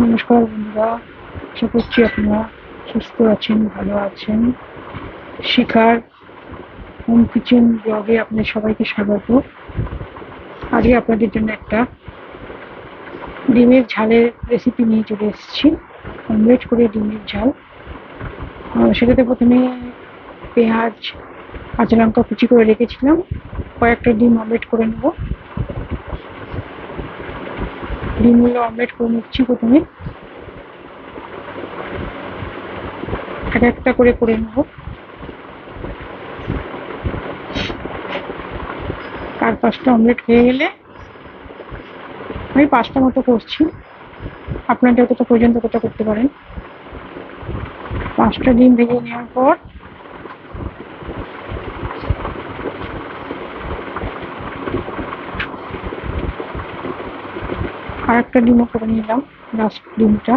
নমস্কার বন্ধুরা, আশা করছি আপনারা সুস্থ আছেন, ভালো আছেন। শিখার হোম কিচেন ব্লগে আপনাদের সবাইকে স্বাগত। আজকে আপনাদের জন্য একটা ডিমের ঝালের রেসিপি নিয়ে চলে এসেছি। অমলেট করে ডিমের ঝাল। সেটাতে প্রথমে পেঁয়াজ, কাঁচা লঙ্কা কুচি করে রেখেছিলাম। কয়েকটা ডিম অমলেট করে নেব। ডিমগুলো অমলেট করে নিচ্ছি। প্রথমে এক একটা করে নেব। আর 5টা অমলেট হয়ে গেলে আমি 5টা মতো করছি। আপনার যতটা প্রয়োজন ততটা করতে পারেন। 5টা ডিম ভেজে নেওয়ার পর আর একটা ডিমও করে নিলাম। লাস্ট ডিমটা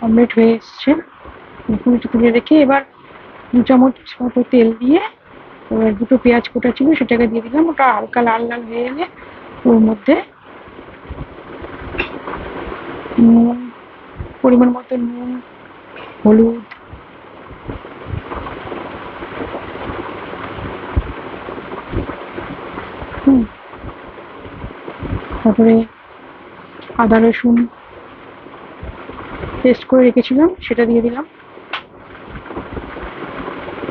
অমলেট হয়ে এসছে। তুলে রেখে এবার 2 চামচ মতো তেল দিয়ে এবার 2টো পেঁয়াজ কোটা ছিল সেটাকে দিয়ে দিলাম। ওটা হালকা লাল লাল হয়ে গেলে ওর মধ্যে নুন, পরিমাণ মতো নুন, হলুদ, তারপরে আদা রসুন পেস্ট করে রেখেছিলাম সেটা দিয়ে দিলাম।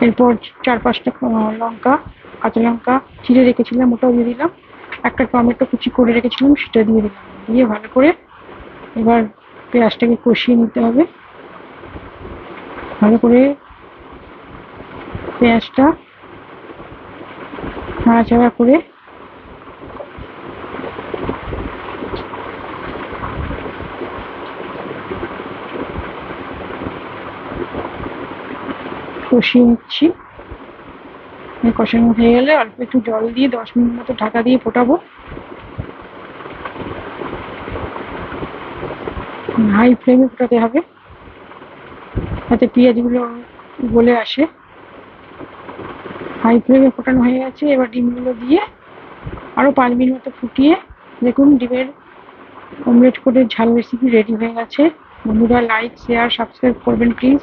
এরপর 4-5টা লঙ্কা, কাঁচা লঙ্কা চিড়ে রেখেছিলাম ওটাও দিয়ে দিলাম। একটা টমেটো কুচি করে রেখেছিলাম সেটা দিয়ে দিলাম। দিয়ে ভালো করে এবার পেঁয়াজটাকে কষিয়ে নিতে হবে। ভালো করে পেঁয়াজটা নাড়াচাড়া করে কষিয়ে নিচ্ছি। কষানো হয়ে গেলে অল্প একটু জল দিয়ে 10 মিনিট মতো ঢাকা দিয়ে ফোটাবো। হাই ফ্লেমে ফোটাতে হবে যাতে পেঁয়াজগুলো গলে আসে। হাই ফ্লেমে ফোটানো হয়ে গেছে। এবার ডিমগুলো দিয়ে আরও 5 মিনিট মতো ফুটিয়ে দেখুন ডিমের অমলেট করে ঝাল রেসিপি রেডি হয়ে গেছে। বন্ধুরা লাইক, শেয়ার, সাবস্ক্রাইব করবেন প্লিজ।